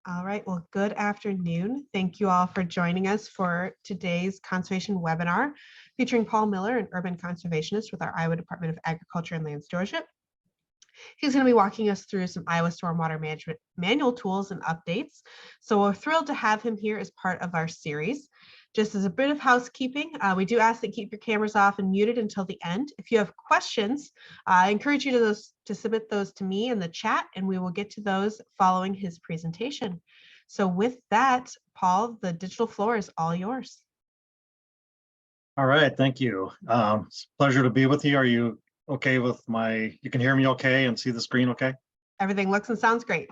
All right, well, good afternoon. Thank you all for joining us for today's conservation webinar featuring Paul Miller, an urban conservationist with our Iowa Department of Agriculture and Land Stewardship. He's going to be walking us through some Iowa Stormwater Management manual tools and updates. So we're thrilled to have him here as part of our series. Just as a bit of housekeeping, we do ask that you keep your cameras off and muted until the end. If you have questions, I encourage you to submit those to me in the chat, and we will get to those following his presentation. So with that, Paul, the digital floor is all yours. All right, thank you. It's a pleasure to be with you. Are you okay with you can hear me okay and see the screen okay? Everything looks and sounds great.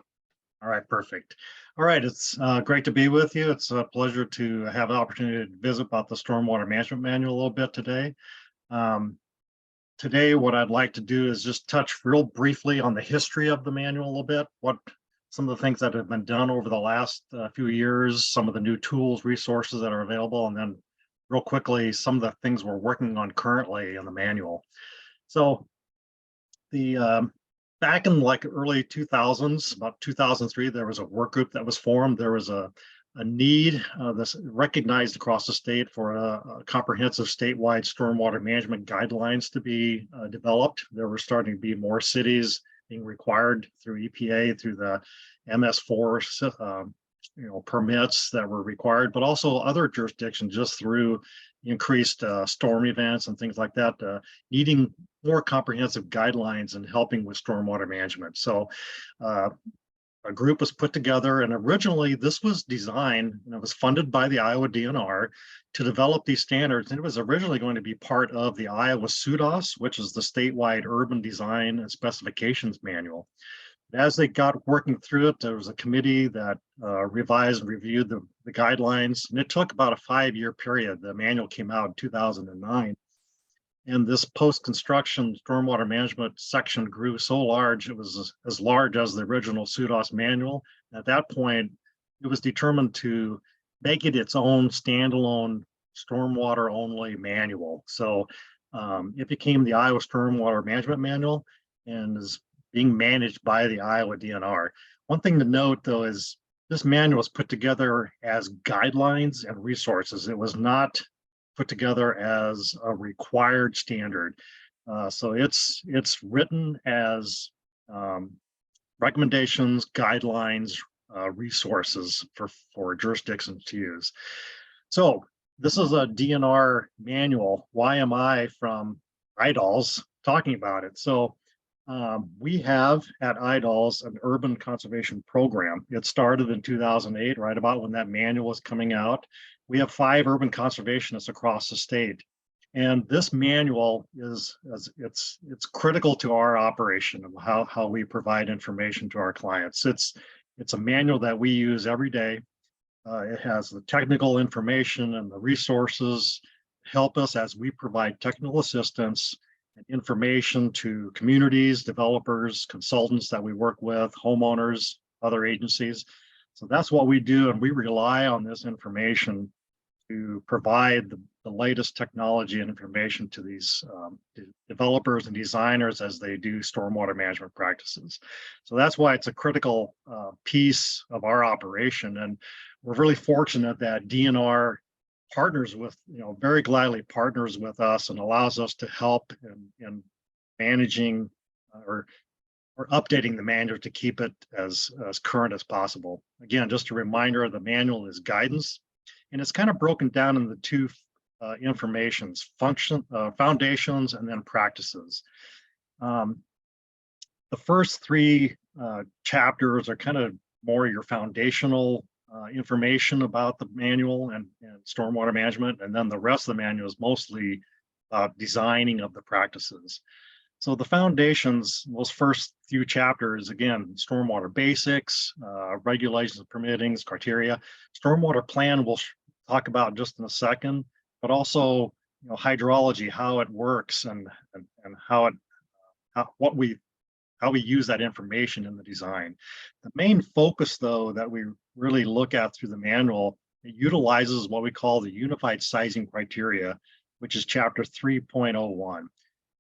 All right, perfect. All right, it's great to be with you. It's a pleasure to have an opportunity to visit about the Stormwater Management Manual a little bit today. Today, what I'd like to do is just touch real briefly on the history of the manual a little bit, some of the things that have been done over the last few years, some of the new tools, resources that are available, and then real quickly, some of the things we're working on currently in the manual. So the back in like early 2000s, about 2003, there was a work group that was formed. There was a need that's recognized across the state for a comprehensive statewide stormwater management guidelines to be developed. There were starting to be more cities being required through EPA, through the MS4 permits that were required, but also other jurisdictions just through increased storm events and things like that, needing more comprehensive guidelines and helping with stormwater management. So a group was put together, and originally this was designed, and it was funded by the Iowa DNR to develop these standards. And it was originally going to be part of the Iowa SUDOS, which is the statewide urban design and specifications manual. As they got working through it, there was a committee that revised and reviewed the guidelines, and it took about a 5-year period. The manual came out in 2009. And this post-construction stormwater management section grew so large, it was as large as the original SUDOS manual. At that point, it was determined to make it its own standalone stormwater only manual. So it became the Iowa Stormwater Management Manual and is being managed by the Iowa DNR. One thing to note though is this manual was put together as guidelines and resources. It was not put together as a required standard. So it's written as recommendations, guidelines, resources for jurisdictions to use. So this is a DNR manual. Why am I from IDALS talking about it? So we have at IDALS an urban conservation program. It started in 2008, right about when that manual was coming out. We have 5 urban conservationists across the state. And this manual it's critical to our operation of how we provide information to our clients. It's a manual that we use every day. It has the technical information and the resources help us as we provide technical assistance and information to communities, developers, consultants that we work with, homeowners, other agencies. So that's what we do, and we rely on this information to provide the latest technology and information to these developers and designers as they do stormwater management practices. So that's why it's a critical piece of our operation, and we're really fortunate that DNR partners with, very gladly partners with us and allows us to help in managing or updating the manual to keep it as current as possible. Again, just a reminder, the manual is guidance, and it's kind of broken down into 2 informations, foundations and then practices. The first 3 chapters are kind of more your foundational information about the manual and stormwater management, and then the rest of the manual is mostly designing of the practices. So the foundations, those first few chapters, again, stormwater basics, regulations, permittings, criteria. Stormwater plan we'll talk about just in a second, but also hydrology, how it works, and how we use that information in the design. The main focus, though, that we really look at through the manual, it utilizes what we call the unified sizing criteria, which is chapter 3.01.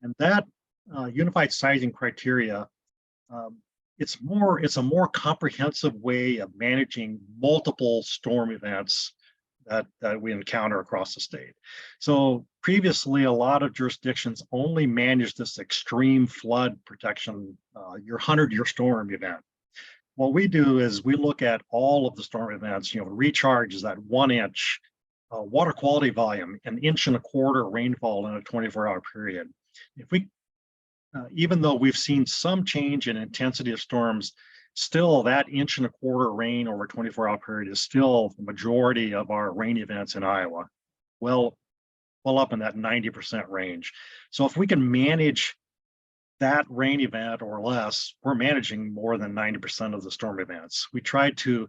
And that unified sizing criteria it's a more comprehensive way of managing multiple storm events that we encounter across the state. So previously, a lot of jurisdictions only managed this extreme flood protection, your 100-year storm event. What we do is we look at all of the storm events. Recharge is that 1 inch, water quality volume, 1.25 inches rainfall in a 24-hour period. If we, even though we've seen some change in intensity of storms, still that 1.25 inches rain over a 24-hour period is still the majority of our rain events in Iowa. Well up in that 90% range. So if we can manage that rain event or less, we're managing more than 90% of the storm events. We try to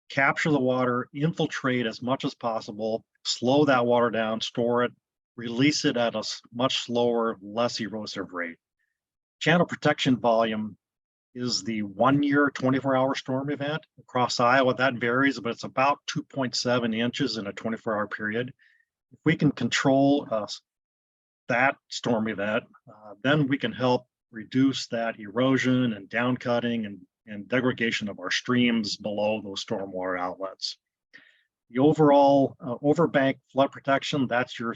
capture the water, infiltrate as much as possible, slow that water down, store it, release it at a much slower, less erosive rate. Channel protection volume is the 1-year 24-hour storm event. Across Iowa, that varies, but it's about 2.7 inches in a 24-hour period. If we can control that storm event, then we can help reduce that erosion and downcutting and degradation of our streams below those stormwater outlets. The overall overbank flood protection, that's your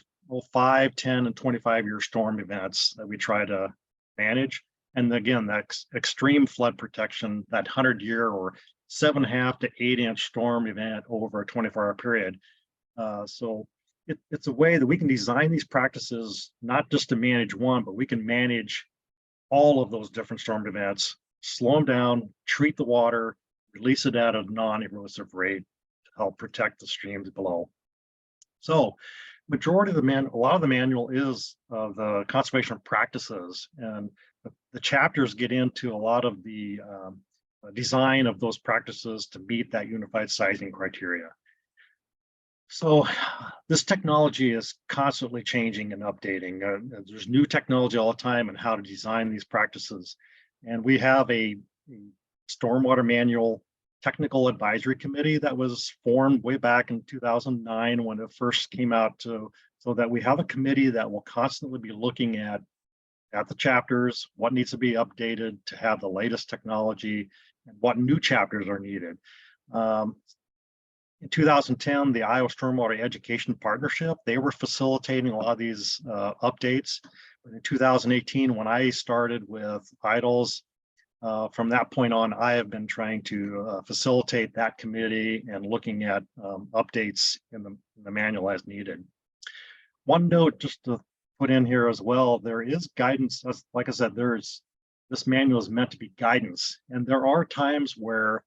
5, 10, and 25-year storm events that we try to manage. And again, that extreme flood protection, that 100-year or 7.5 to 8-inch storm event over a 24-hour period. So it's a way that we can design these practices, not just to manage one, but we can manage all of those different storm events, slow them down, treat the water, release it at a non-erosive rate to help protect the streams below. So majority of a lot of the manual is the conservation practices, and the chapters get into a lot of the design of those practices to meet that unified sizing criteria. So this technology is constantly changing and updating. There's new technology all the time and how to design these practices. And we have a stormwater manual technical advisory committee that was formed way back in 2009 when it first came out, so that we have a committee that will constantly be looking at the chapters, what needs to be updated to have the latest technology, and what new chapters are needed. In 2010, the Iowa Stormwater Education Partnership, they were facilitating a lot of these updates. But in 2018, when I started with IDLES, from that point on, I have been trying to facilitate that committee and looking at updates in the manual as needed. One note just to put in here as well, there is guidance. Like I said, this manual is meant to be guidance. And there are times where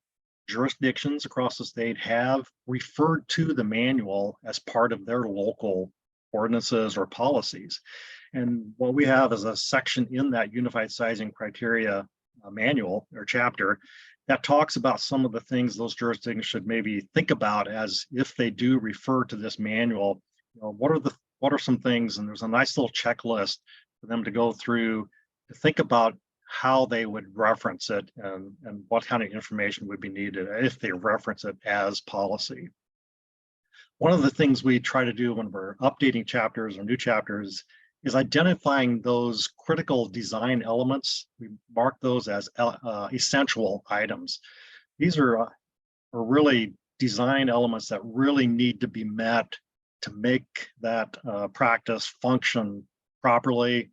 jurisdictions across the state have referred to the manual as part of their local ordinances or policies. And what we have is a section in that unified sizing criteria manual or chapter that talks about some of the things those jurisdictions should maybe think about as if they do refer to this manual. What are some things, and there's a nice little checklist for them to go through to think about how they would reference it and what kind of information would be needed if they reference it as policy. One of the things we try to do when we're updating chapters or new chapters is identifying those critical design elements. We mark those as essential items. These are really design elements that really need to be met to make that practice function properly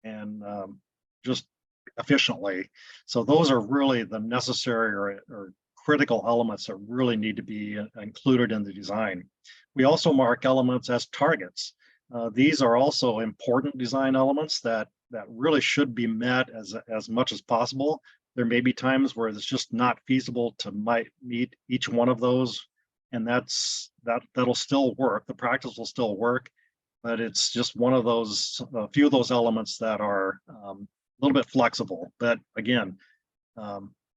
and just efficiently. So those are really the necessary or critical elements that really need to be included in the design. We also mark elements as targets. These are also important design elements that really should be met as much as possible. There may be times where it's just not feasible to meet each one of those, and that'll still work. The practice will still work, but it's just one of those, a few of those elements that are a little bit flexible, but again,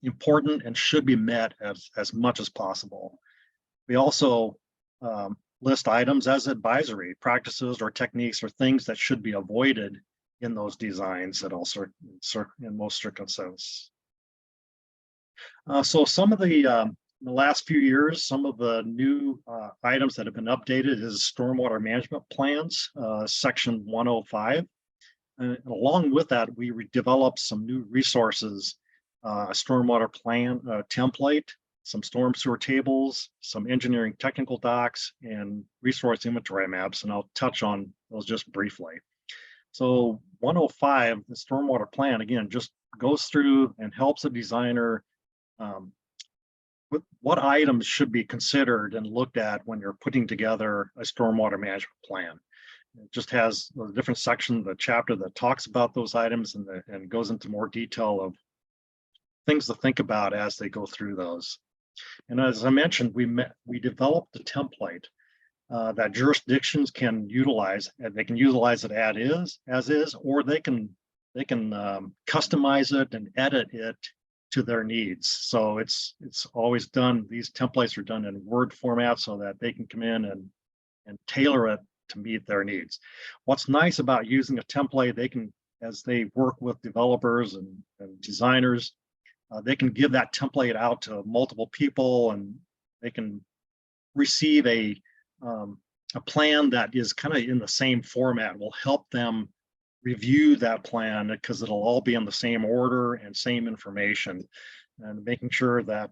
important and should be met as much as possible. We also list items as advisory practices or techniques or things that should be avoided in those designs in most circumstances. So some of the in the last few years, some of the new items that have been updated is stormwater management plans, section 105. And along with that, we developed some new resources a stormwater plan template, some storm sewer tables, some engineering technical docs, and resource inventory maps, and I'll touch on those just briefly. So 105, the stormwater plan, again, just goes through and helps a designer with what items should be considered and looked at when you're putting together a stormwater management plan. It just has a different section, the chapter that talks about those items and goes into more detail of things to think about as they go through those. And as I mentioned, we developed a template that jurisdictions can utilize, and they can utilize it as is, or they can customize it and edit it to their needs. So it's always done. These templates are done in Word format so that they can come in and tailor it to meet their needs. What's nice about using a template, they can, as they work with developers and designers, they can give that template out to multiple people, and they can receive a plan that is kind of in the same format, will help them review that plan because it'll all be in the same order and same information, and making sure that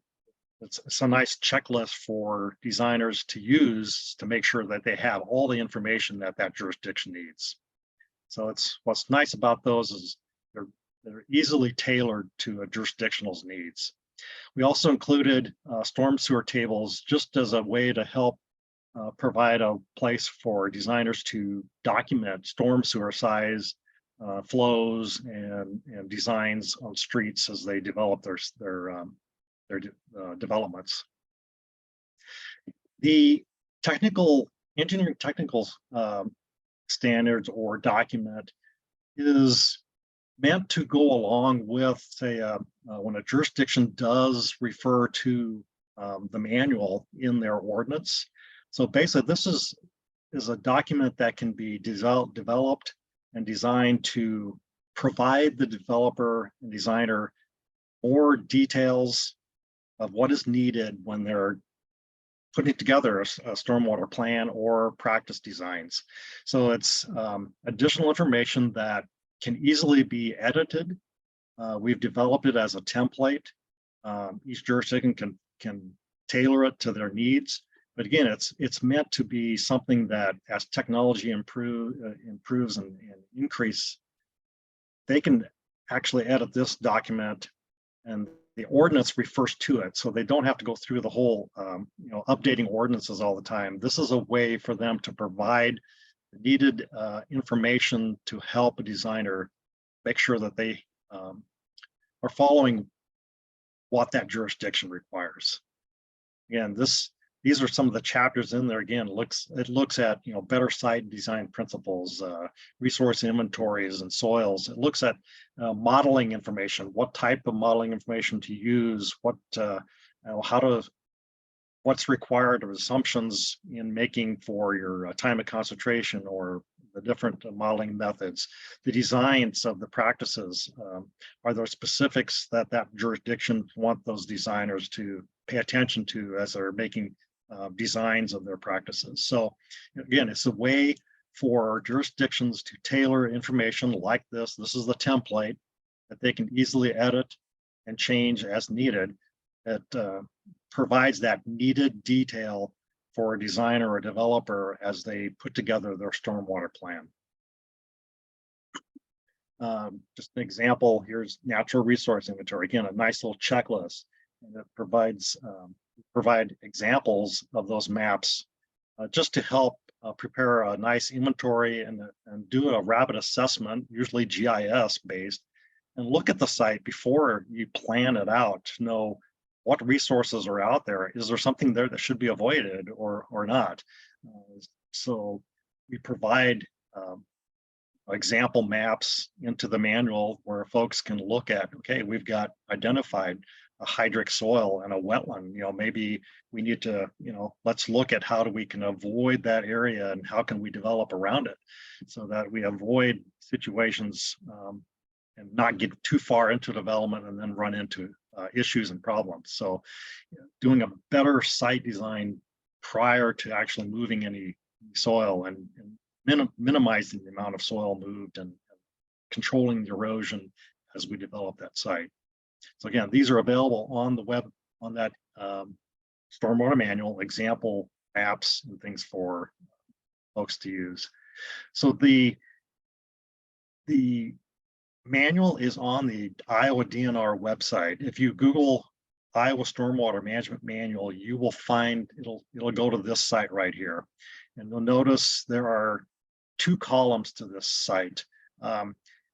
it's a nice checklist for designers to use to make sure that they have all the information that that jurisdiction needs. So it's what's nice about those is they're easily tailored to a jurisdictional's needs. We also included storm sewer tables just as a way to help provide a place for designers to document storm sewer size, flows, and designs on streets as they develop their developments. The engineering technical standards or document is meant to go along with, say, when a jurisdiction does refer to the manual in their ordinance. So basically, this is a document that can be developed and designed to provide the developer and designer more details of what is needed when they're putting together a stormwater plan or practice designs. So it's additional information that can easily be edited. We've developed it as a template. Each jurisdiction can tailor it to their needs. But again, it's meant to be something that as technology improves and increase, they can actually edit this document and the ordinance refers to it. So they don't have to go through the whole, updating ordinances all the time. This is a way for them to provide needed information to help a designer make sure that they are following what that jurisdiction requires. Again, these are some of the chapters in there. Again, it looks at better site design principles, resource inventories and soils. It looks at modeling information, what type of modeling information to use, what's required of assumptions in making for your time of concentration or the different modeling methods, the designs of the practices. Are there specifics that jurisdiction want those designers to pay attention to as they're making designs of their practices? So again, it's a way for jurisdictions to tailor information like this. This is the template that they can easily edit and change as needed. It provides that needed detail for a designer or a developer as they put together their stormwater plan. Just an example, here's natural resource inventory. Again, a nice little checklist, and it provide examples of those maps just to help prepare a nice inventory and do a rapid assessment, usually GIS based, and look at the site before you plan it out to know what resources are out there. Is there something there that should be avoided or not? So we provide example maps into the manual where folks can look at, okay, we've got identified a hydric soil and a wetland, maybe we need to, let's look at how we can avoid that area and how can we develop around it so that we avoid situations and not get too far into development and then run into issues and problems. So doing a better site design prior to actually moving any soil and minimizing the amount of soil moved and controlling the erosion as we develop that site. So again, these are available on the web, on that stormwater manual, example apps and things for folks to use. So the manual is on the Iowa DNR website. If you Google Iowa Stormwater Management Manual, you will find it'll go to this site right here. And you'll notice there are 2 columns to this site.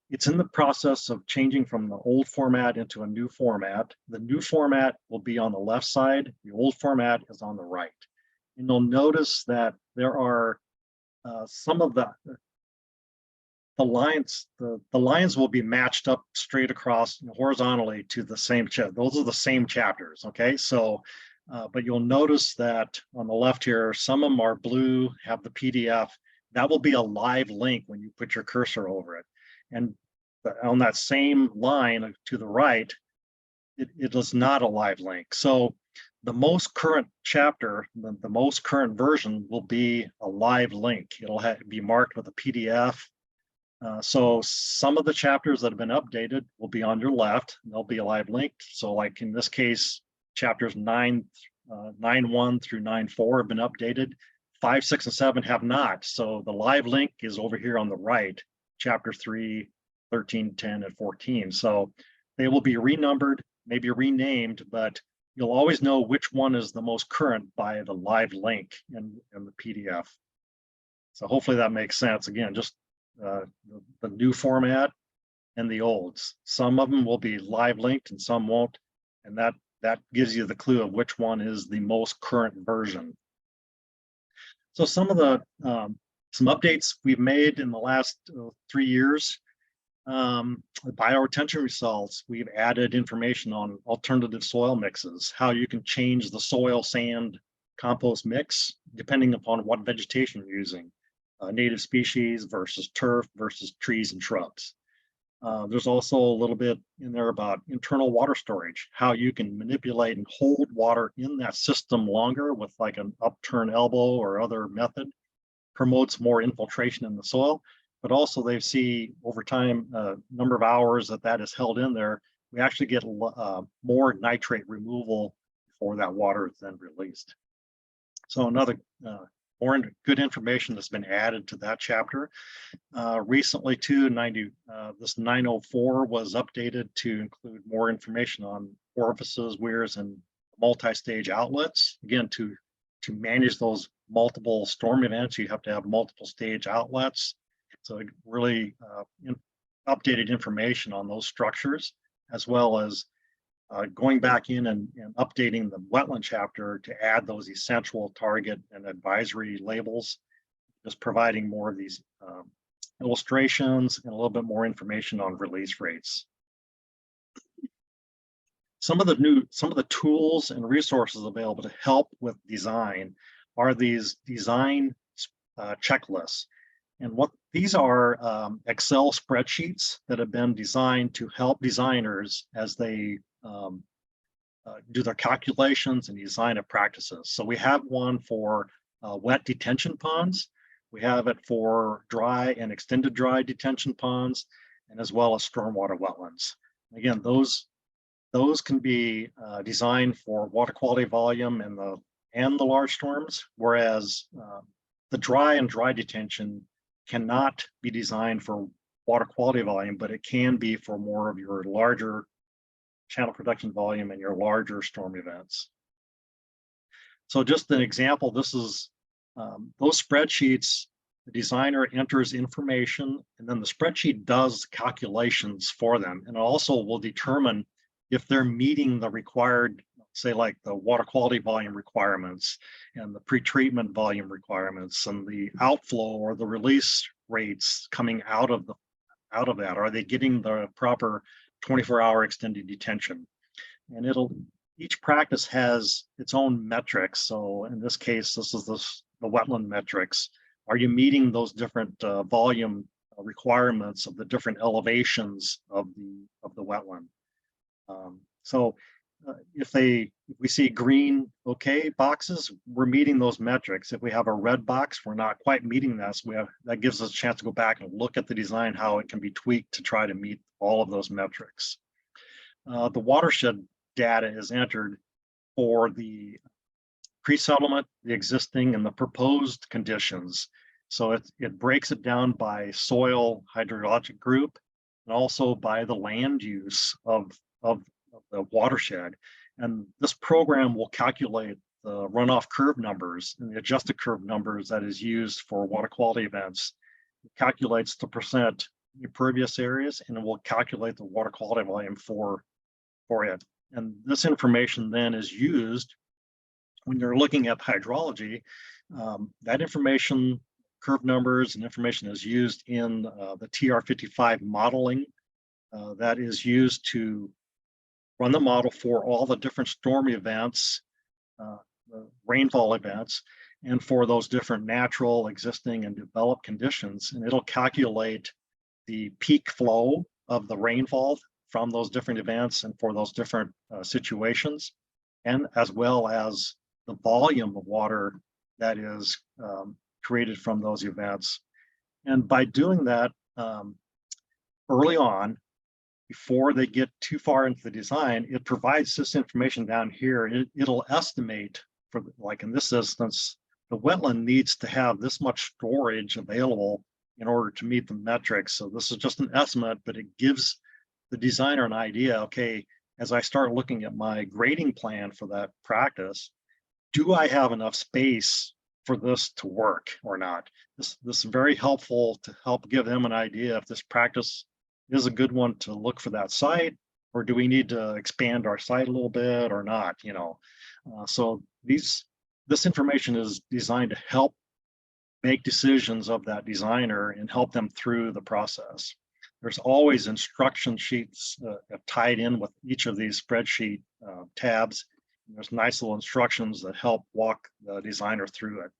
It's in the process of changing from the old format into a new format. The new format will be on the left side. The old format is on the right. And you'll notice that there are some of the lines, the lines will be matched up straight across horizontally to the same chapter. Those are the same chapters, okay? So, but you'll notice that on the left here, some of them are blue, have the PDF. That will be a live link when you put your cursor over it. And on that same line to the right, it is not a live link. So the most current chapter, the most current version will be a live link. It'll be marked with a PDF. So some of the chapters that have been updated will be on your left, and they'll be a live link. So like in this case, chapters 9.1 through 9.4 have been updated. 5, 6, and 7 have not. So the live link is over here on the right, chapter 3, 13, 10, and 14. So they will be renumbered, maybe renamed, but you'll always know which one is the most current by the live link in the PDF. So hopefully that makes sense. Again, just the new format and the olds. Some of them will be live linked and some won't. And that gives you the clue of which one is the most current version. So some of the some updates we've made in the last 3 years. The bioretention results, we've added information on alternative soil mixes, how you can change the soil, sand, compost mix, depending upon what vegetation you're using, native species versus turf versus trees and shrubs. There's also a little bit in there about internal water storage, how you can manipulate and hold water in that system longer with like an upturn elbow or other method, promotes more infiltration in the soil. But also they see over time, number of hours that is held in there, we actually get more nitrate removal before that water is then released. So another more good information that's been added to that chapter. Recently too, this 904 was updated to include more information on orifices, weirs, and multi-stage outlets. Again, to manage those multiple storm events, you have to have multiple stage outlets. So really updated information on those structures, as well as going back in and updating the wetland chapter to add those essential, target, and advisory labels, just providing more of these illustrations and a little bit more information on release rates. Some of the tools and resources available to help with design are these design checklists. And what these are Excel spreadsheets that have been designed to help designers as they do their calculations and design of practices. So we have one for wet detention ponds. We have it for dry and extended dry detention ponds, and as well as stormwater wetlands. Again, those can be designed for water quality volume and the large storms, whereas the dry and dry detention cannot be designed for water quality volume, but it can be for more of your larger channel production volume and your larger storm events. So just an example, this is those spreadsheets, the designer enters information and then the spreadsheet does calculations for them. And it also will determine if they're meeting the required, say like the water quality volume requirements and the pretreatment volume requirements and the outflow or the release rates coming out of that. Are they getting the proper 24-hour extended detention? And each practice has its own metrics. So in this case, this is the wetland metrics. Are you meeting those different volume requirements of the different elevations of the wetland? If we see green okay boxes, we're meeting those metrics. If we have a red box, we're not quite meeting that. So that gives us a chance to go back and look at the design, how it can be tweaked to try to meet all of those metrics. the watershed data is entered for the pre-settlement, the existing, and the proposed conditions. So it breaks it down by soil hydrologic group and also by the land use of the watershed. And this program will calculate the runoff curve numbers and the adjusted curve numbers that is used for water quality events. It calculates the percent impervious areas, and it will calculate the water quality volume for it. And this information then is used when you're looking at hydrology. That information, curve numbers and information is used in the TR55 modeling that is used to run the model for all the different storm events, the rainfall events, and for those different natural, existing, and developed conditions. And it'll calculate the peak flow of the rainfall from those different events and for those different situations, and as well as the volume of water that is created from those events. And by doing that early on, before they get too far into the design, it provides this information down here. It'll estimate, for like in this instance, the wetland needs to have this much storage available in order to meet the metrics. So this is just an estimate, but it gives the designer an idea, okay, as I start looking at my grading plan for that practice, do I have enough space for this to work or not? This is very helpful to help give them an idea if this practice is a good one to look for that site, or do we need to expand our site a little bit or not, you know? So this information is designed to help make decisions of that designer and help them through the process. There's always instruction sheets tied in with each of these spreadsheet tabs. There's nice little instructions that help walk the designer through it.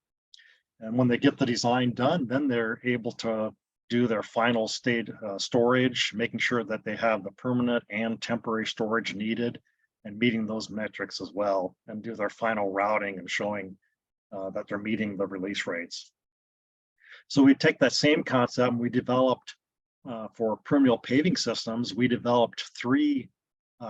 And when they get the design done, then they're able to do their final state storage, making sure that they have the permanent and temporary storage needed and meeting those metrics as well, and do their final routing and showing that they're meeting the release rates. So we take that same concept and we developed for permeable paving systems, we developed 3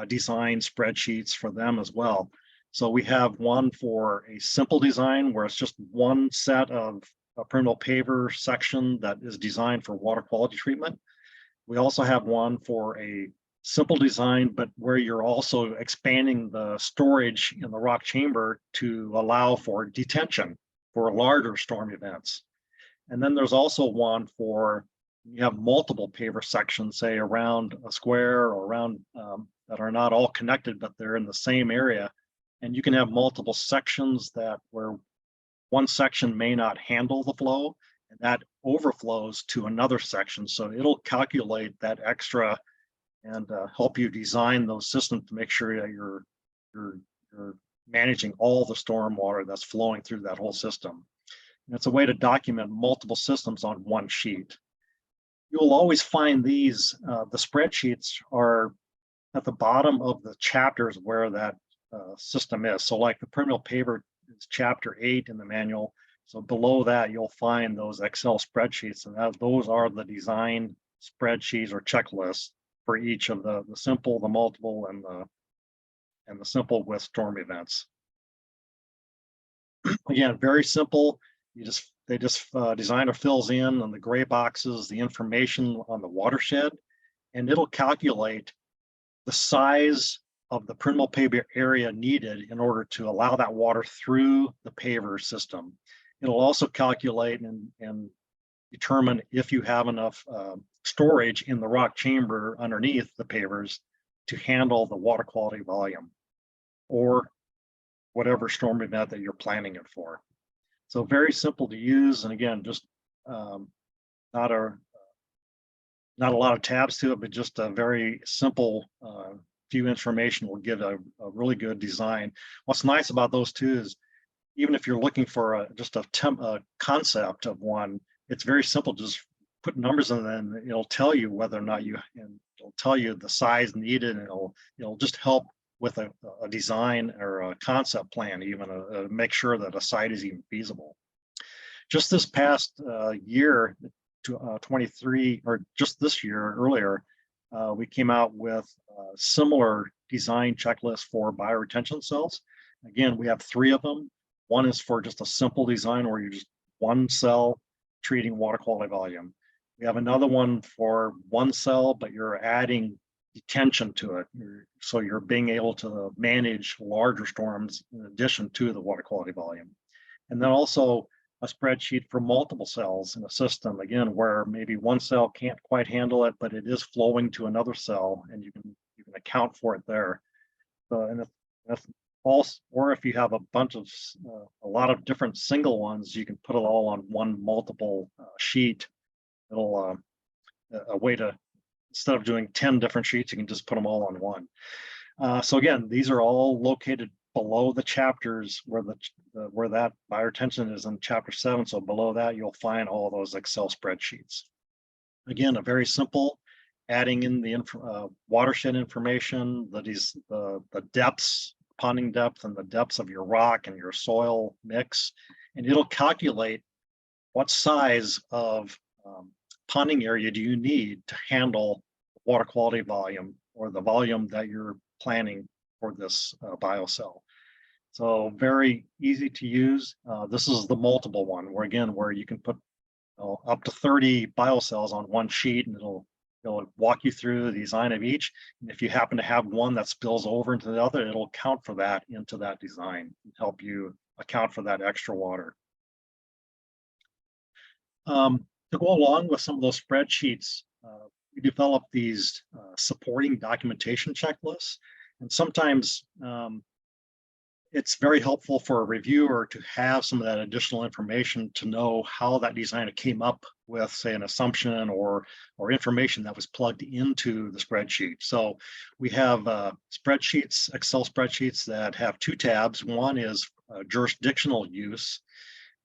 design spreadsheets for them as well. So we have one for a simple design where it's just one set of a permeable paver section that is designed for water quality treatment. We also have one for a simple design, but where you're also expanding the storage in the rock chamber to allow for detention for larger storm events. And then there's also one for, you have multiple paver sections, say around a square or around that are not all connected, but they're in the same area. And you can have multiple sections that where one section may not handle the flow, and that overflows to another section. So it'll calculate that extra and help you design those systems to make sure that you're managing all the storm water that's flowing through that whole system. And it's a way to document multiple systems on one sheet. You'll always find these, the spreadsheets are at the bottom of the chapters where that system is. So like the permeable paver is chapter 8 in the manual. So below that, you'll find those Excel spreadsheets, and those are the design spreadsheets or checklists for each of the simple, the multiple, and the simple with storm events. Again, very simple. Designer fills in on the gray boxes the information on the watershed, and it'll calculate the size of the permeable paver area needed in order to allow that water through the paver system. It'll also calculate and determine if you have enough storage in the rock chamber underneath the pavers to handle the water quality volume or whatever storm event that you're planning it for. So very simple to use, and again, just not a lot of tabs to it, but just a very simple few information will give a really good design. What's nice about those two is even if you're looking for just a concept of one, it's very simple. Just put numbers in there and it'll tell you whether or not it'll tell you the size needed, and it'll just help with a design or a concept plan, even make sure that a site is even feasible. Just this past year, 23, or just this year earlier, we came out with a similar design checklist for bioretention cells. Again, we have 3 of them. One is for just a simple design where you just one cell treating water quality volume. We have another one for one cell, but you're adding detention to it. So you're being able to manage larger storms in addition to the water quality volume. And then also a spreadsheet for multiple cells in a system, again, where maybe one cell can't quite handle it, but it is flowing to another cell and you can account for it there. So, and if also, or if you have a bunch of, a lot of different single ones, you can put it all on one multiple sheet. It'll, a way to, instead of doing 10 different sheets, you can just put them all on one. So again, these are all located below the chapters where where that bioretention is in chapter 7. So below that, you'll find all those Excel spreadsheets. Again, a very simple, adding in the watershed information, the depths, ponding depth, and the depths of your rock and your soil mix, and it'll calculate what size of ponding area do you need to handle water quality volume or the volume that you're planning for this biocell. So very easy to use. This is the multiple one where again, where you can put up to 30 biocells on one sheet and it'll walk you through the design of each. And if you happen to have one that spills over into the other, it'll account for that into that design and help you account for that extra water. To go along with some of those spreadsheets, we develop these supporting documentation checklists. And sometimes it's very helpful for a reviewer to have some of that additional information to know how that designer came up with, say, an assumption or information that was plugged into the spreadsheet. So we have spreadsheets, Excel spreadsheets that have 2 tabs. One is jurisdictional use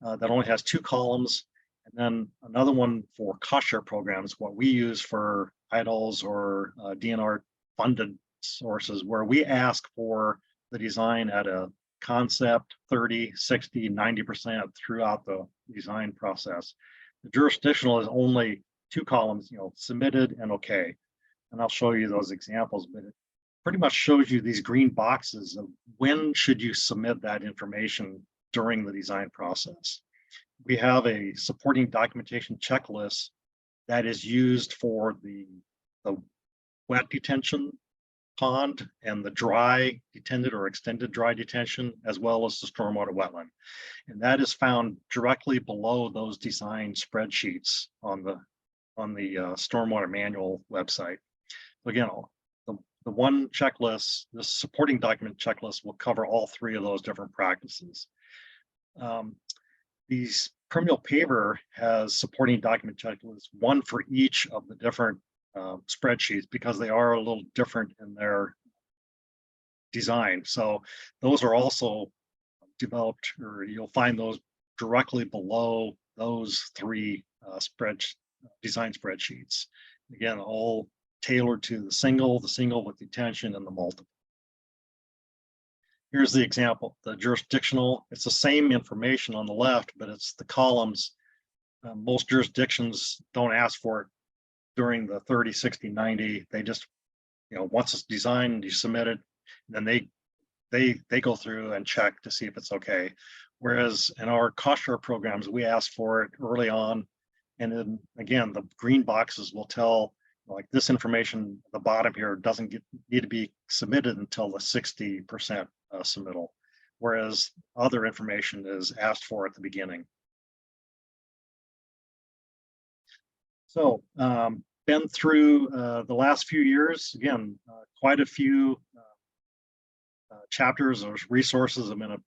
that only has 2 columns. And then another one for cost share programs, what we use for IDLs or DNR funded sources, where we ask for the design at a concept 30, 60, 90% throughout the design process. The jurisdictional is only 2 columns, submitted and okay. And I'll show you those examples, but it pretty much shows you these green boxes of when should you submit that information during the design process. We have a supporting documentation checklist that is used for the wet detention pond and the dry detented or extended dry detention, as well as the stormwater wetland. And that is found directly below those design spreadsheets on the stormwater manual website. Again, the one checklist, the supporting document checklist, will cover all 3 of those different practices. These Permeable Paver has supporting document checklists, one for each of the different spreadsheets, because they are a little different in their design. So those are also developed, or you'll find those directly below those 3 design spreadsheets. Again, all tailored to the single with detention, and the multiple. Here's the example, the jurisdictional. It's the same information on the left, but it's the columns. Most jurisdictions don't ask for it during the 30, 60, 90. They just, once it's designed, you submit it, and then they go through and check to see if it's okay. Whereas in our cost share programs, we ask for it early on. And then again, the green boxes will tell, like, this information at the bottom here doesn't need to be submitted until the 60% submittal, whereas other information is asked for at the beginning. So been through the last few years, again, quite a few chapters or resources have been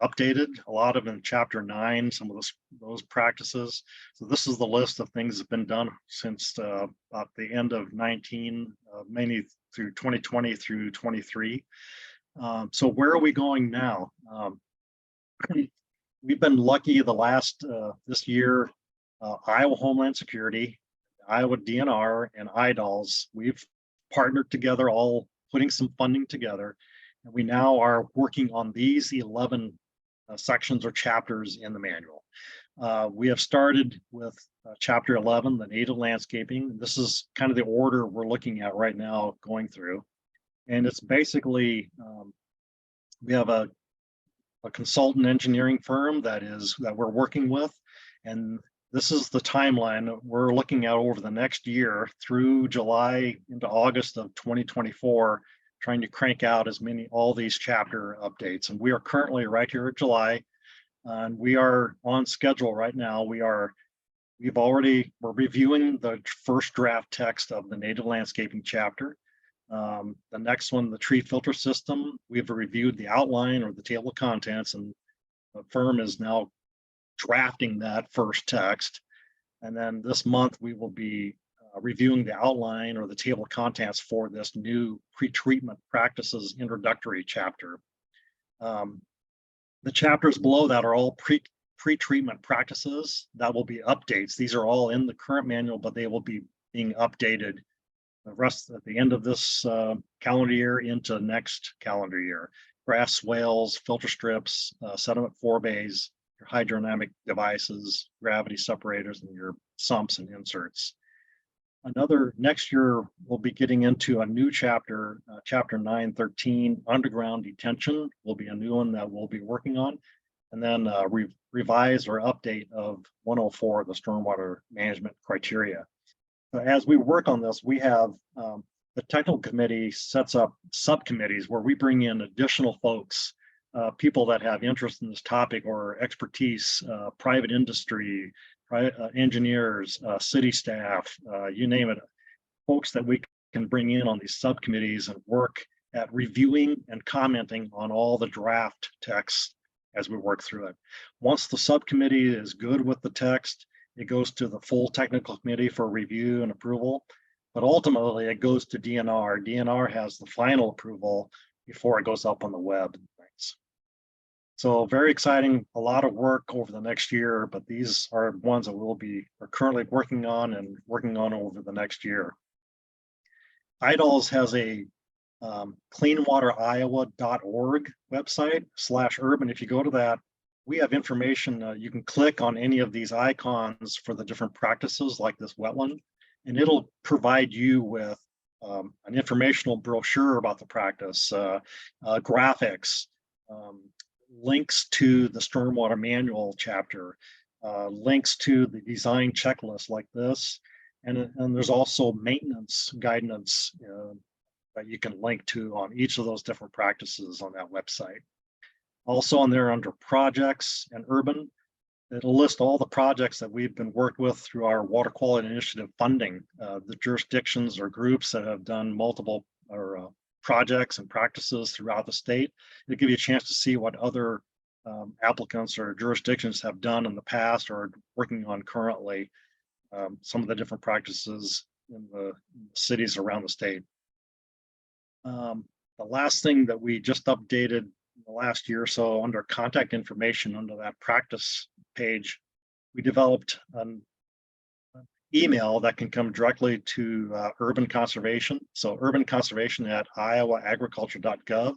updated, a lot of them in chapter 9, some of those practices. So this is the list of things that have been done since about the end of 19, mainly through 2020 through 23. So where are we going now? We've been lucky the last, this year, Iowa Homeland Security, Iowa DNR, and IDLs, we've partnered together, all putting some funding together. And we now are working on these 11 sections or chapters in the manual. We have started with chapter 11, the native landscaping. This is kind of the order we're looking at right now going through. And it's basically, we have a consultant engineering firm that we're working with. And this is the timeline that we're looking at over the next year through July into August of 2024, trying to crank out all these chapter updates. And we are currently right here at July, and we are on schedule right now. We're reviewing the first draft text of the native landscaping chapter. The next one, the tree filter system, we've reviewed the outline or the table of contents, and the firm is now drafting that first text. And then this month we will be reviewing the outline or the table of contents for this new pre-treatment practices introductory chapter. The chapters below that are all pre-treatment practices. That will be updates. These are all in the current manual, but they will be being updated the rest at the end of this calendar year into next calendar year. Grass swales, filter strips, sediment forebays, your hydrodynamic devices, gravity separators, and your sumps and inserts. Next year, we'll be getting into a new chapter, chapter 913, underground detention will be a new one that we'll be working on. And then revise or update of 104, the stormwater management criteria. As we work on this, we have the technical committee sets up subcommittees where we bring in additional folks, people that have interest in this topic or expertise, private industry, engineers, city staff, you name it, folks that we can bring in on these subcommittees and work at reviewing and commenting on all the draft text as we work through it. Once the subcommittee is good with the text, it goes to the full technical committee for review and approval, but ultimately it goes to DNR. DNR has the final approval before it goes up on the web. So very exciting, a lot of work over the next year, but these are ones that are currently working on over the next year. IDALS has a cleanwateriowa.org website /urban. If you go to that, we have information. You can click on any of these icons for the different practices like this wetland, and it'll provide you with an informational brochure about the practice, graphics, links to the stormwater manual chapter, links to the design checklist like this, and there's also maintenance guidance that you can link to on each of those different practices on that website. Also on there under projects and urban, it'll list all the projects that we've been worked with through our water quality initiative funding, the jurisdictions or groups that have done multiple projects and practices throughout the state. It'll give you a chance to see what other applicants or jurisdictions have done in the past or are working on currently, some of the different practices in the cities around the state. The last thing that we just updated in the last year or so under contact information under that practice page, we developed an email that can come directly to urban conservation. So urban conservation at iowaagriculture.gov.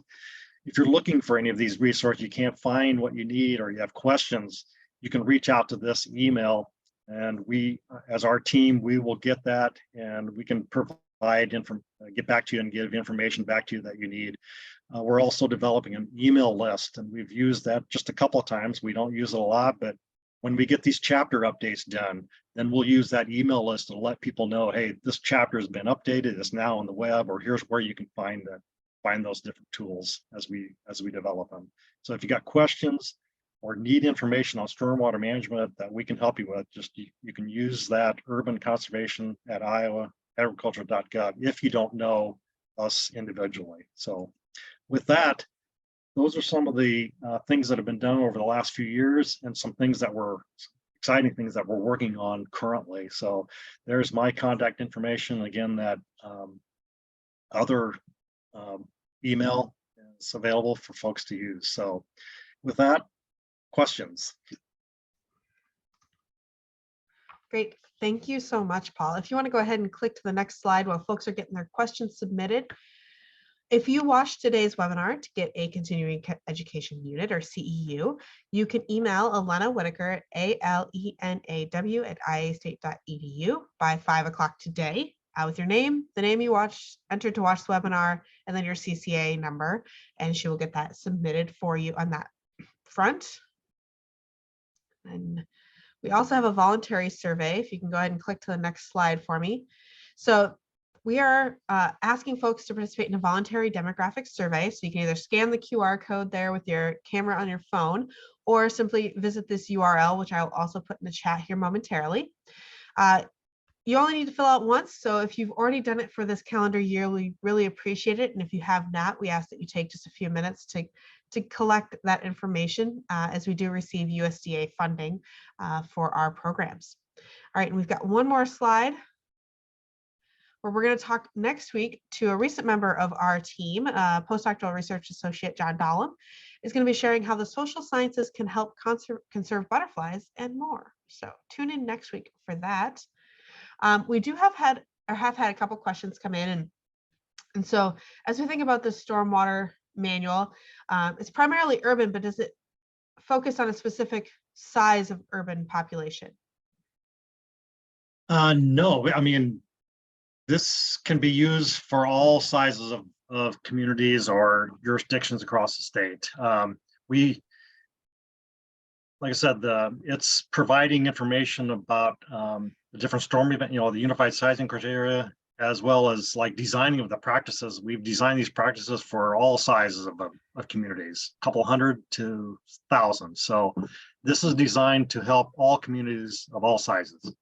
If you're looking for any of these resources, you can't find what you need or you have questions, you can reach out to this email, and we, as our team, we will get that and we can get back to you and give information back to you that you need. We're also developing an email list, and we've used that just a couple of times. We don't use it a lot, but when we get these chapter updates done, then we'll use that email list to let people know, hey, this chapter has been updated, it's now on the web, or here's where you can find those different tools as we develop them. So if you got questions or need information on stormwater management that we can help you with, you can use that urban conservation at iowaagriculture.gov if you don't know us individually. So with that, those are some of the things that have been done over the last few years and some things that exciting things that we're working on currently. So there's my contact information. Again, that other email is available for folks to use. So with that, questions? Great. Thank you so much, Paul. If you want to go ahead and click to the next slide while folks are getting their questions submitted. If you watched today's webinar to get a continuing education unit or CEU, you can email Alena Whitaker at alenaw@iastate.edu by 5 o'clock today with your name, the name you entered to watch the webinar, and then your CCA number, and she will get that submitted for you on that front. And we also have a voluntary survey. If you can go ahead and click to the next slide for me. So we are asking folks to participate in a voluntary demographic survey. So you can either scan the QR code there with your camera on your phone, or simply visit this URL, which I'll also put in the chat here momentarily. You only need to fill out once. So if you've already done it for this calendar year, we really appreciate it. And if you have not, we ask that you take just a few minutes to collect that information as we do receive USDA funding for our programs. All right, and we've got one more slide where we're going to talk next week to a recent member of our team, postdoctoral research associate John Dahlem, is going to be sharing how the social sciences can help conserve butterflies and more. So tune in next week for that. We do have had a couple questions come in, and so as we think about the stormwater manual, it's primarily urban, but does it focus on a specific size of urban population? No, I mean, this can be used for all sizes of communities or jurisdictions across the state. Like I said, it's providing information about the different storm event, the unified sizing criteria, as well as like designing of the practices. We've designed these practices for all sizes of communities, a couple hundred to thousands. So this is designed to help all communities of all sizes.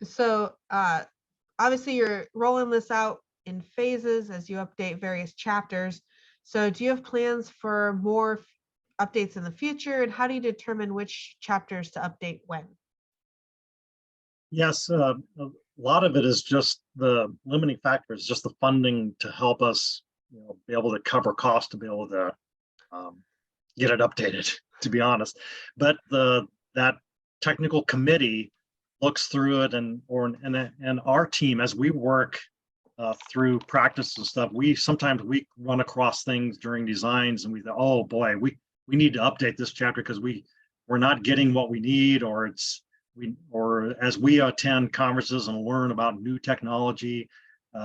So obviously you're rolling this out in phases as you update various chapters. So do you have plans for more updates in the future, and how do you determine which chapters to update when? Yes, a lot of it is just the limiting factors, just the funding to help us, be able to cover costs to be able to get it updated. To be honest, but that technical committee looks through it, and our team, as we work through practice and stuff, sometimes we run across things during designs, and we thought, oh boy, we need to update this chapter because we're not getting what we need, or as we attend conferences and learn about new technology,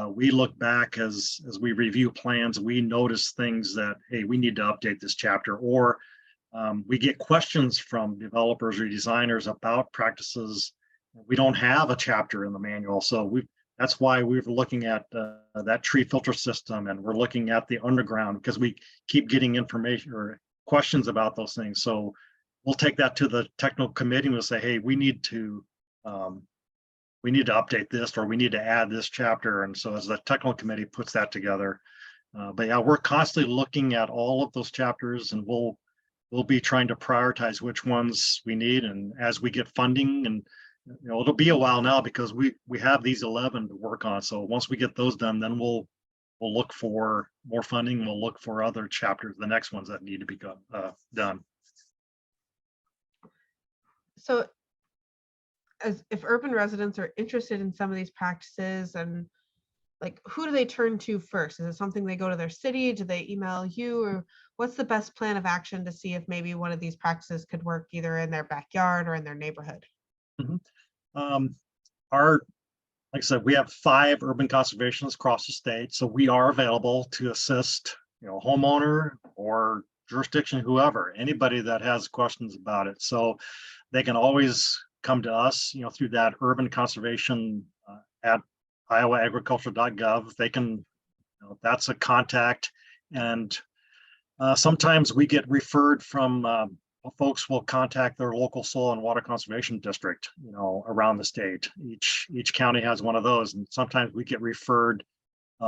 we look back as we review plans, we notice things that, hey, we need to update this chapter, or we get questions from developers or designers about practices. We don't have a chapter in the manual, so that's why we're looking at that tree filter system, and we're looking at the underground, because we keep getting information or questions about those things. So we'll take that to the technical committee and we'll say, hey, we need to update this, or we need to add this chapter. And so as the technical committee puts that together, but yeah, we're constantly looking at all of those chapters, and we'll be trying to prioritize which ones we need. And as we get funding, and it'll be a while now because we have these 11 to work on. So once we get those done, then we'll look for more funding. We'll look for other chapters, the next ones that need to be done. So if urban residents are interested in some of these practices, and like, who do they turn to first? Is it something they go to their city? Do they email you? Or what's the best plan of action to see if maybe one of these practices could work either in their backyard or in their neighborhood? Mm-hmm. Like I said, we have 5 urban conservationists across the state, so we are available to assist, homeowner or jurisdiction, whoever, anybody that has questions about it. So they can always come to us, through that urban conservation at iowaagriculture.gov. They can, that's a contact, and sometimes we get referred from folks will contact their local soil and water conservation district, around the state. Each county has one of those, and sometimes we get referred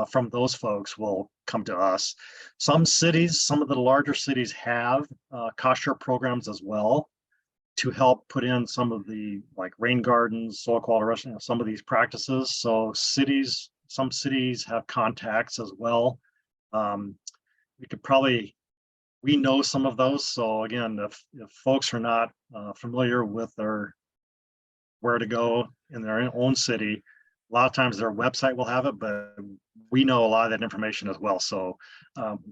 from those folks will come to us. Some of the larger cities have cost share programs as well to help put in some of the like rain gardens, soil quality restoration, some of these practices. So some cities have contacts as well. We know some of those. So again, if folks are not familiar with where to go in their own city, a lot of times their website will have it, but we know a lot of that information as well. So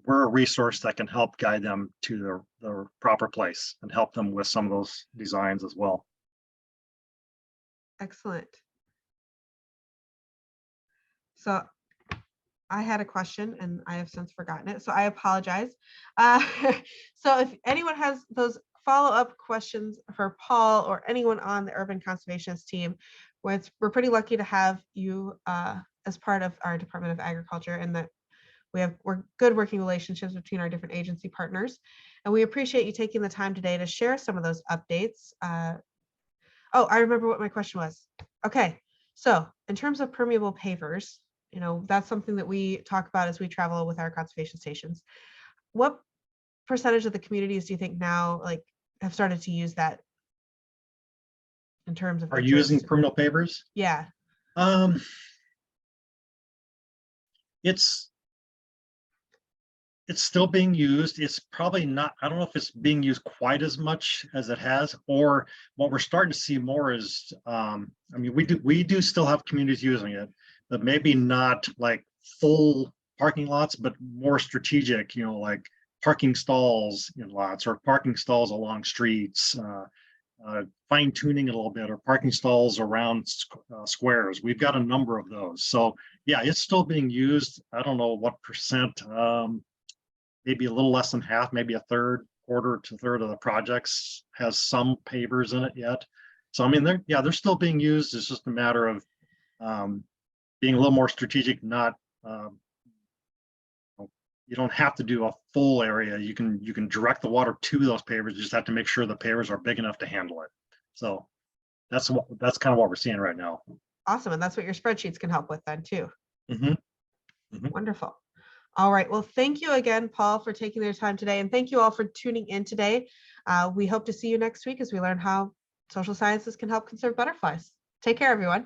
we're a resource that can help guide them to the proper place and help them with some of those designs as well. Excellent. So I had a question and I have since forgotten it, so I apologize. So if anyone has those follow-up questions for Paul or anyone on the Urban Conservationist team, we're pretty lucky to have you as part of our Department of Agriculture, and that we're good working relationships between our different agency partners. And we appreciate you taking the time today to share some of those updates. Oh, I remember what my question was. Okay, so in terms of permeable pavers, that's something that we talk about as we travel with our conservation stations. What percentage of the communities do you think now have started to use that in terms of Are you using permeable pavers? Yeah. It's still being used. It's probably not, I don't know if it's being used quite as much as it has, or what we're starting to see more is, I mean, we do still have communities using it, but maybe not like full parking lots, but more strategic, like parking stalls in lots or parking stalls along streets, fine tuning a little bit, or parking stalls around squares. We've got a number of those. So yeah, it's still being used. I don't know what percent, maybe a little less than half, maybe a third, quarter to third of the projects has some pavers in it yet. So, I mean, they're still being used. It's just a matter of being a little more strategic, not, you don't have to do a full area. You can direct the water to those pavers. You just have to make sure the pavers are big enough to handle it. So that's kind of what we're seeing right now. Awesome. And that's what your spreadsheets can help with then too. Mm-hmm. Wonderful. All right. Well, thank you again, Paul, for taking their time today. And thank you all for tuning in today. We hope to see you next week as we learn how social sciences can help conserve butterflies. Take care, everyone.